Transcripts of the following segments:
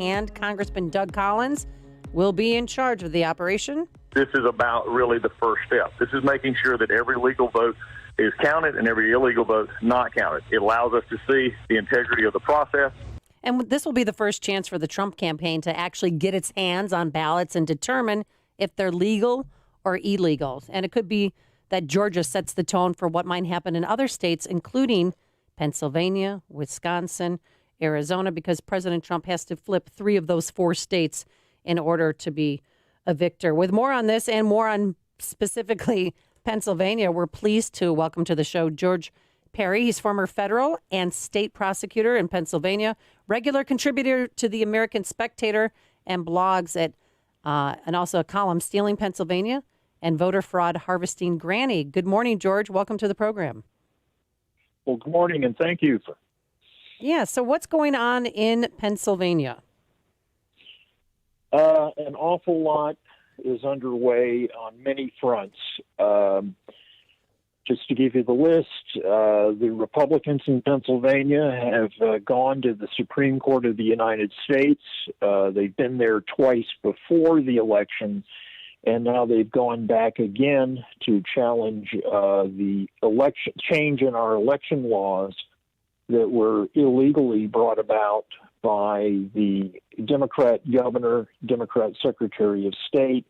and Congressman Doug Collins will be in charge of the operation. This is about really the first step. This is making sure that every legal vote is counted and every illegal vote not counted. It allows us to see the integrity of the process. And this will be the first chance for the Trump campaign to actually get its hands on ballots and determine if they're legal or illegal. And it could be that Georgia sets the tone for what might happen in other states, including Pennsylvania, Wisconsin, Arizona, because President Trump has to flip 3 of those 4 states in order to be a victor. With more on this and more on specifically Pennsylvania, we're pleased to welcome to the show George Parry. He's former federal and state prosecutor in Pennsylvania, regular contributor to the American Spectator and blogs at, and also a column, Stealing Pennsylvania and Voter Fraud Harvesting Granny. Good morning, George. Welcome to the program. Well, good morning, and thank you. Yeah, so what's going on in Pennsylvania? An awful lot is underway on many fronts. Just to give you the list, the Republicans in Pennsylvania have gone to the Supreme Court of the United States. They've been there twice before the election, and now they've gone back again to challenge the election change in our election laws that were illegally brought about by the Democrat governor, Democrat Secretary of State,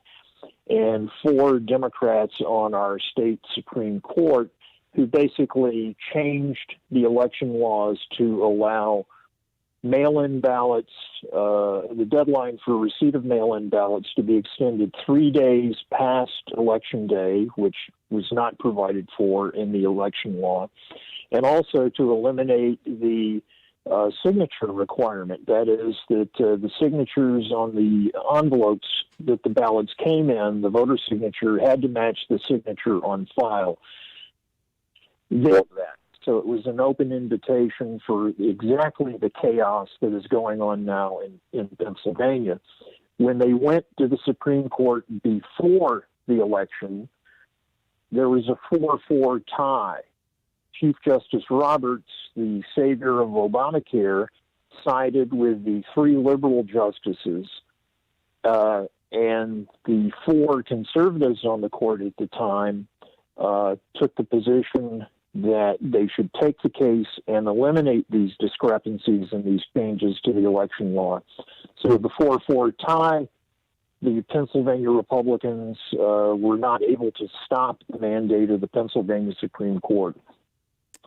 and 4 Democrats on our state Supreme Court who basically changed the election laws to allow mail-in ballots, the deadline for receipt of mail-in ballots to be extended 3 days past Election Day, which was not provided for in the election law, and also to eliminate the signature requirement. That is, that the signatures on the envelopes that the ballots came in, the voter signature, had to match the signature on file. So it was an open invitation for exactly the chaos that is going on now in Pennsylvania. When they went to the Supreme Court before the election, there was a 4-4 tie. Chief Justice Roberts, the savior of Obamacare, sided with the 3 liberal justices, and the 4 conservatives on the court at the time took the position that they should take the case and eliminate these discrepancies and these changes to the election law. So the 4-4 tie, the Pennsylvania Republicans were not able to stop the mandate of the Pennsylvania Supreme Court.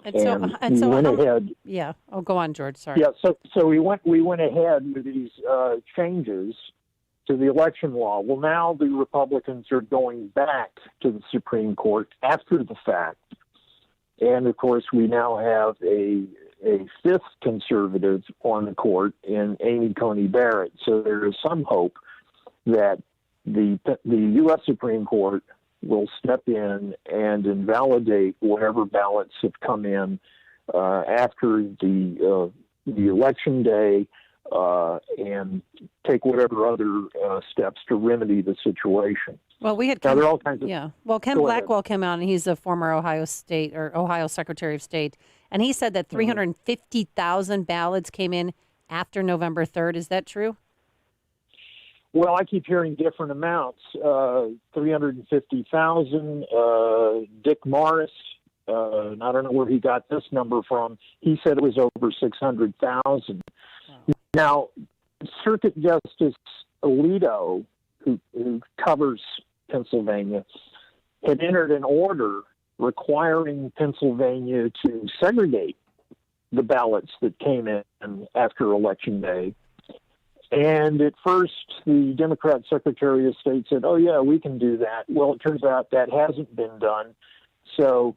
And so went ahead. Yeah. Oh, go on, George. Sorry. Yeah. So we went ahead with these changes to the election law. Well, now the Republicans are going back to the Supreme Court after the fact, and of course we now have a 5th conservative on the court in Amy Coney Barrett. So there is some hope that the U.S. Supreme Court will step in and invalidate whatever ballots have come in after the election day and take whatever other steps to remedy the situation. Well, we had now, there are all kinds of, yeah. Well, Ken Blackwell came out, and he's a former Ohio Secretary of State, and he said that 350,000 ballots came in after November 3rd. Is that true? Well, I keep hearing different amounts. 350,000. Dick Morris, I don't know where he got this number from. He said it was over 600,000. Wow. Now, Circuit Justice Alito, who covers Pennsylvania, had entered an order requiring Pennsylvania to segregate the ballots that came in after Election Day. And at first, the Democrat Secretary of State said, oh, yeah, we can do that. Well, it turns out that hasn't been done. So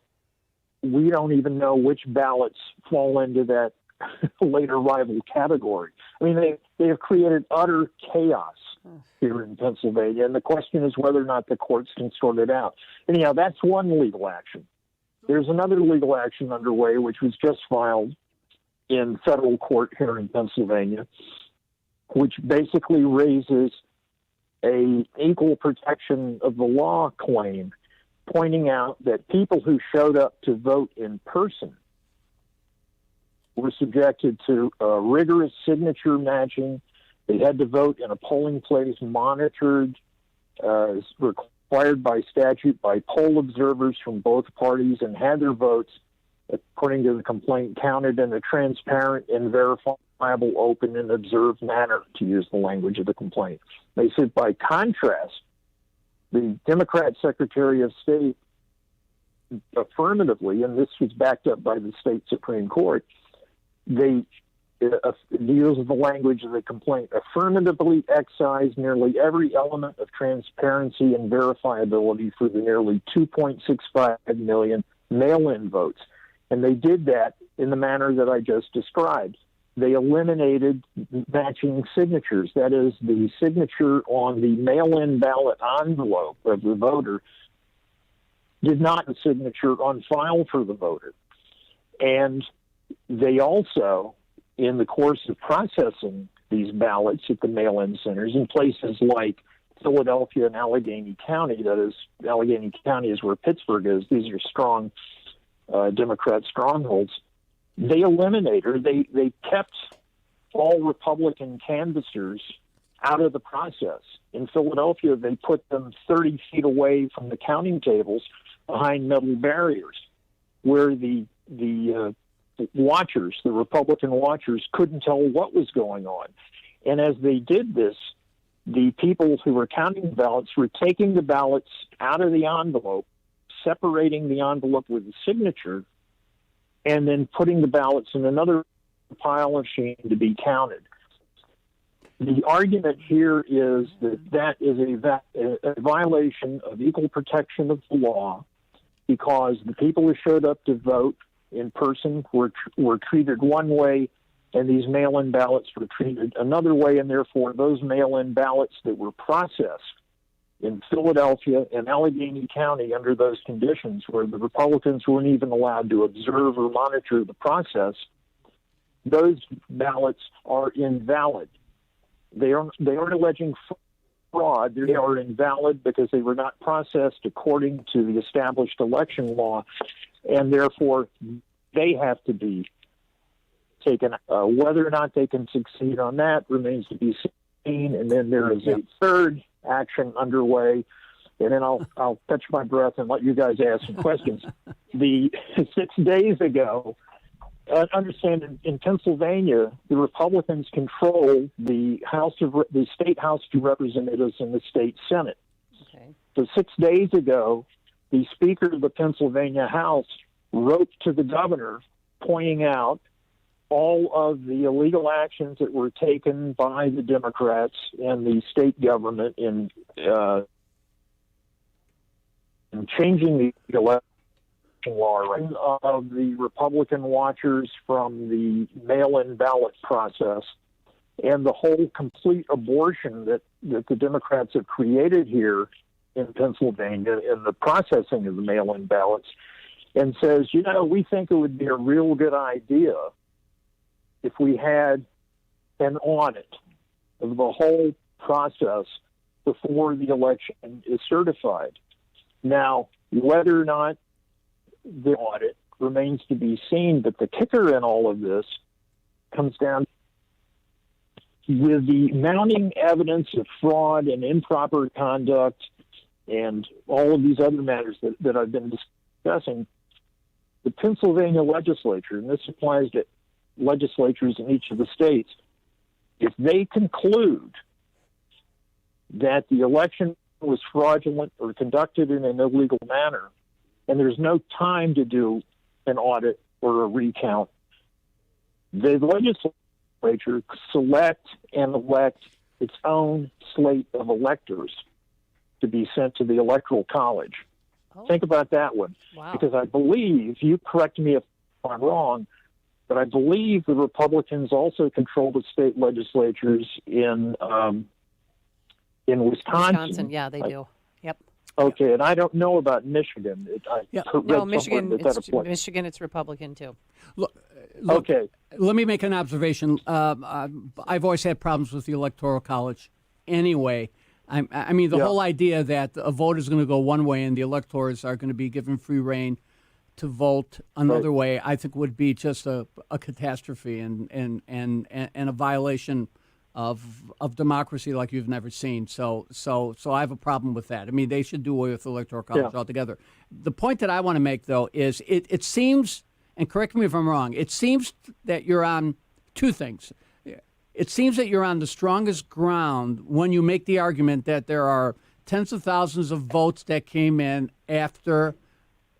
we don't even know which ballots fall into that late arrival category. I mean, they have created utter chaos here in Pennsylvania. And the question is whether or not the courts can sort it out. Anyhow, that's one legal action. There's another legal action underway, which was just filed in federal court here in Pennsylvania, which basically raises a equal protection of the law claim, pointing out that people who showed up to vote in person were subjected to rigorous signature matching. They had to vote in a polling place monitored as required by statute by poll observers from both parties, and had their votes, according to the complaint, counted in a transparent and verifiable, open, and observed manner, to use the language of the complaint. They said, by contrast, the Democrat Secretary of State affirmatively, and this was backed up by the state Supreme Court, they use the language of the complaint, affirmatively excised nearly every element of transparency and verifiability for the nearly 2.65 million mail-in votes. And they did that in the manner that I just described. They eliminated matching signatures. That is, the signature on the mail-in ballot envelope of the voter did not have a signature on file for the voter. And they also, in the course of processing these ballots at the mail-in centers in places like Philadelphia and Allegheny County, that is, Allegheny County is where Pittsburgh is, these are strong Democrat strongholds, they eliminated, they kept all Republican canvassers out of the process. In Philadelphia, they put them 30 feet away from the counting tables behind metal barriers where the watchers, the Republican watchers, couldn't tell what was going on. And as they did this, the people who were counting the ballots were taking the ballots out of the envelope, separating the envelope with the signature, and then putting the ballots in another pile of shame to be counted. The argument here is that is a violation of equal protection of the law, because the people who showed up to vote in person were treated one way, and these mail-in ballots were treated another way, and therefore those mail-in ballots that were processed in Philadelphia and Allegheny County under those conditions, where the Republicans weren't even allowed to observe or monitor the process, those ballots are invalid. They aren't alleging fraud. They are invalid because they were not processed according to the established election law, and therefore they have to be taken. Whether or not they can succeed on that remains to be seen. And then there is a third action underway, and then I'll catch my breath and let you guys ask some questions. 6 days ago, understand in Pennsylvania, the Republicans control the state House of Representatives and the state Senate. Okay. So 6 days ago, the Speaker of the Pennsylvania House wrote to the governor pointing out all of the illegal actions that were taken by the Democrats and the state government in changing the election law of the Republican watchers from the mail-in ballot process, and the whole complete abortion that the Democrats have created here in Pennsylvania in the processing of the mail-in ballots, and says, we think it would be a real good idea if we had an audit of the whole process before the election is certified. Now, whether or not the audit remains to be seen, but the kicker in all of this comes down with the mounting evidence of fraud and improper conduct and all of these other matters that I've been discussing. The Pennsylvania legislature, and this applies to legislatures in each of the states, if they conclude that the election was fraudulent or conducted in an illegal manner, and there's no time to do an audit or a recount, the legislature select and elect its own slate of electors to be sent to the Electoral College. Oh. Think about that one. Wow. Because I believe, you correct me if I'm wrong, but I believe the Republicans also control the state legislatures in Wisconsin. Yeah, they do. Yep. Okay, and I don't know about Michigan. No, Michigan. Michigan, it's Republican too. Look, okay. Let me make an observation. I've always had problems with the Electoral College. Anyway, I mean, the whole idea that a vote is going to go one way and the electors are going to be given free rein to vote another way, I think would be just a catastrophe and a violation of democracy like you've never seen. So I have a problem with that. I mean, they should do away with the Electoral College altogether. The point that I want to make, though, is it seems, and correct me if I'm wrong, it seems that you're on two things. It seems that you're on the strongest ground when you make the argument that there are tens of thousands of votes that came in after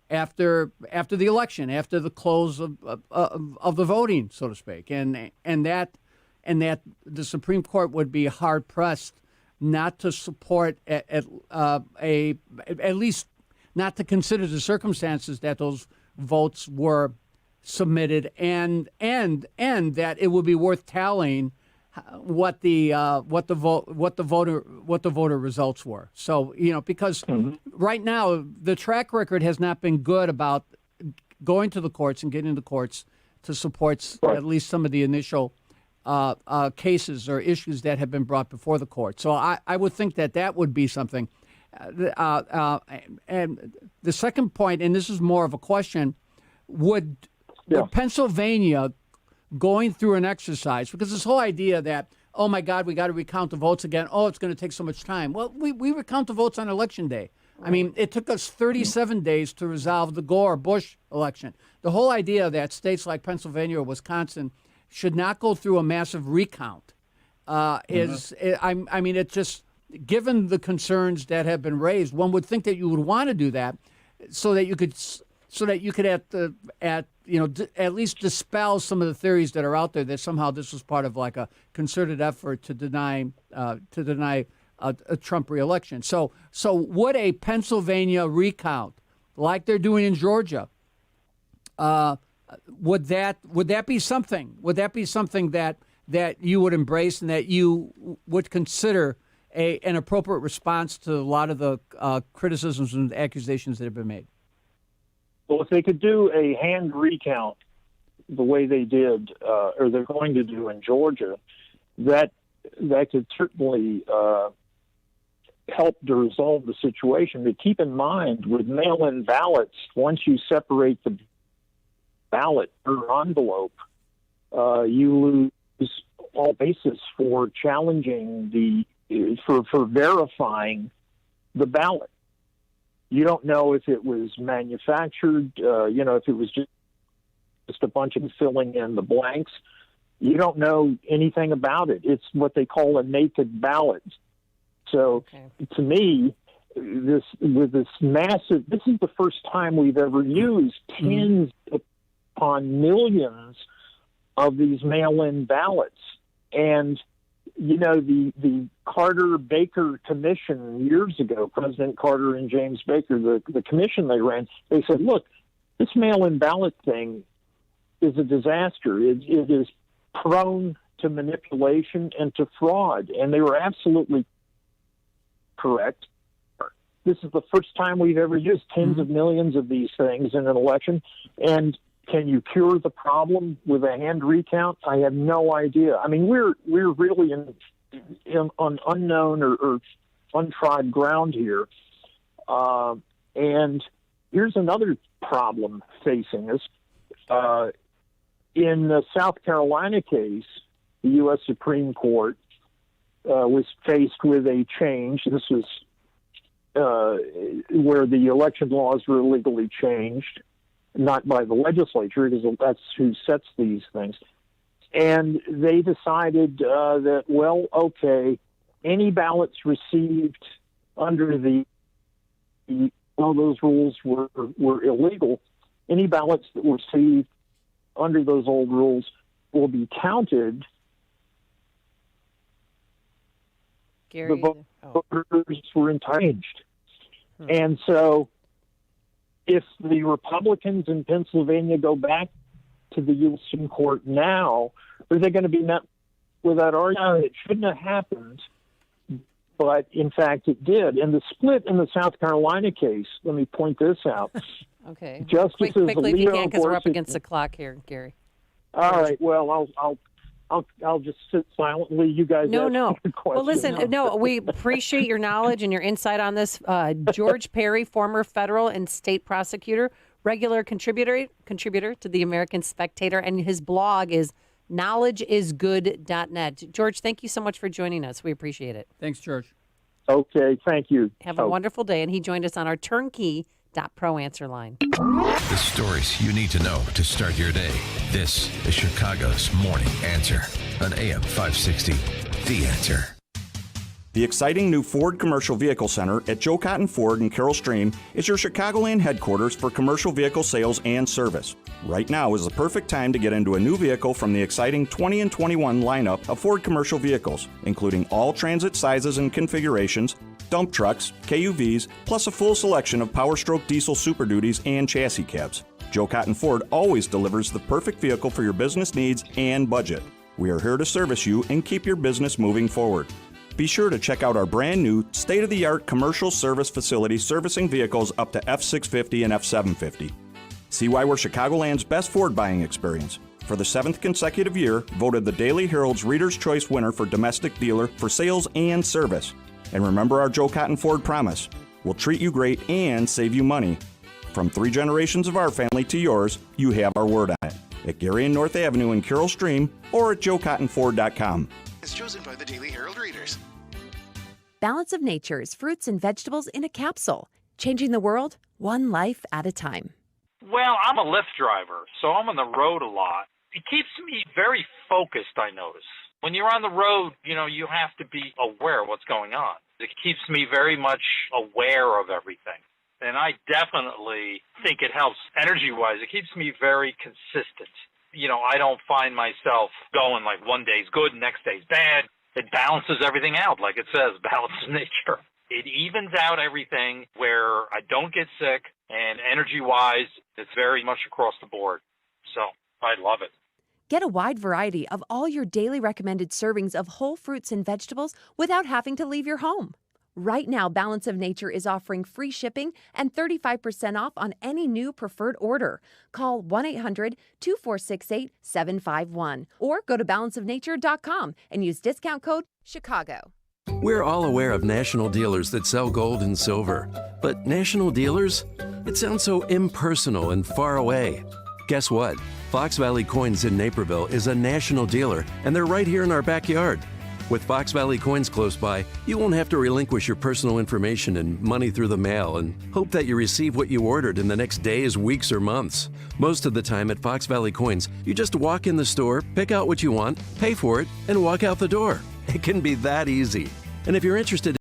the election, after the close of the voting, so to speak, and that the Supreme Court would be hard pressed not to support at least not to consider the circumstances that those votes were submitted, and that it would be worth tallying what the voter results were. So, because right now the track record has not been good about going to the courts and getting the courts to support at least some of the initial cases or issues that have been brought before the court. So I would think that would be something. And the second point, and this is more of a question, would Pennsylvania going through an exercise, because this whole idea that, oh my God, we got to recount the votes again. Oh, it's going to take so much time. Well, we recount the votes on Election Day. I mean, it took us 37 days to resolve the Gore-Bush election. The whole idea that states like Pennsylvania or Wisconsin should not go through a massive recount it's just, given the concerns that have been raised, one would think that you would want to do that so that you could at least dispel some of the theories that are out there that somehow this was part of like a concerted effort to deny a Trump reelection. So would a Pennsylvania recount, like they're doing in Georgia, would that be something? Would that be something that you would embrace and that you would consider an appropriate response to a lot of the criticisms and accusations that have been made? Well, if they could do a hand recount the way they did, or they're going to do in Georgia, that could certainly help to resolve the situation. But keep in mind, with mail-in ballots, once you separate the ballot per envelope, you lose all basis for challenging for verifying the ballot. You don't know if it was manufactured, if it was just a bunch of filling in the blanks. You don't know anything about it. It's what they call a naked ballot. So to me, this is the first time we've ever used tens upon millions of these mail-in ballots. And the Carter-Baker Commission years ago, President Carter and James Baker, the commission they ran, they said, look, this mail-in ballot thing is a disaster. It is prone to manipulation and to fraud. And they were absolutely correct. This is the first time we've ever used tens of millions of these things in an election. And can you cure the problem with a hand recount? I have no idea. I mean, we're really on unknown or untried ground here. And here's another problem facing us. In the South Carolina case, the U.S. Supreme Court was faced with a change. This was where the election laws were illegally changed, not by the legislature, because that's who sets these things. And they decided that, well, okay, any ballots received under those rules were illegal. Any ballots that were received under those old rules will be counted. Gary, the voters were encouraged. And so if the Republicans in Pennsylvania go back to the U.S. Supreme Court now, are they going to be met with that argument? It shouldn't have happened, but in fact it did. And the split in the South Carolina case, let me point this out. Okay. Justices Quickly, if you Alito can, because we're up Gorsuch- against the clock here, Gary. All right. Well, I'll just sit silently. You guys ask your question. Well, listen, we appreciate your knowledge and your insight on this. George Parry, former federal and state prosecutor, regular contributor to the American Spectator, and his blog is knowledgeisgood.net. George, thank you so much for joining us. We appreciate it. Thanks, George. Okay, thank you. Have a wonderful day. And he joined us on our turnkey.pro answer line. The stories you need to know to start your day. This is Chicago's Morning Answer on AM 560. The Answer. The exciting new Ford Commercial Vehicle Center at Joe Cotton Ford in Carroll Stream is your Chicagoland headquarters for commercial vehicle sales and service. Right now is the perfect time to get into a new vehicle from the exciting 20 and 21 lineup of Ford commercial vehicles, including all transit sizes and configurations, dump trucks, KUVs, plus a full selection of Power Stroke diesel Super Duties and chassis cabs. Joe Cotton Ford always delivers the perfect vehicle for your business needs and budget. We are here to service you and keep your business moving forward. Be sure to check out our brand new state-of-the-art commercial service facility servicing vehicles up to F650 and F750. See why we're Chicagoland's best Ford buying experience. For the 7th consecutive year, voted the Daily Herald's Reader's Choice winner for domestic dealer for sales and service. And remember our Joe Cotton Ford promise. We'll treat you great and save you money. From 3 generations of our family to yours, you have our word on it. At Gary and North Avenue in Carroll Stream or at joecottonford.com. Is chosen by the Daily Herald readers. Balance of Nature's fruits and vegetables in a capsule, changing the world one life at a time. Well, I'm a Lyft driver, so I'm on the road a lot. It keeps me very focused, I notice. When you're on the road, you have to be aware of what's going on. It keeps me very much aware of everything. And I definitely think it helps energy-wise. It keeps me very consistent. I don't find myself going like one day's good, next day's bad. It balances everything out, like it says, balance of nature. It evens out everything where I don't get sick, and energy-wise, it's very much across the board. So I love it. Get a wide variety of all your daily recommended servings of whole fruits and vegetables without having to leave your home. Right now, Balance of Nature is offering free shipping and 35% off on any new preferred order. Call 1-800-2468-751 or go to balanceofnature.com and use discount code CHICAGO. We're all aware of national dealers that sell gold and silver. But national dealers? It sounds so impersonal and far away. Guess what? Fox Valley Coins in Naperville is a national dealer, and they're right here in our backyard. With Fox Valley Coins close by, you won't have to relinquish your personal information and money through the mail and hope that you receive what you ordered in the next days, weeks, or months. Most of the time at Fox Valley Coins, you just walk in the store, pick out what you want, pay for it, and walk out the door. It can be that easy. And if you're interested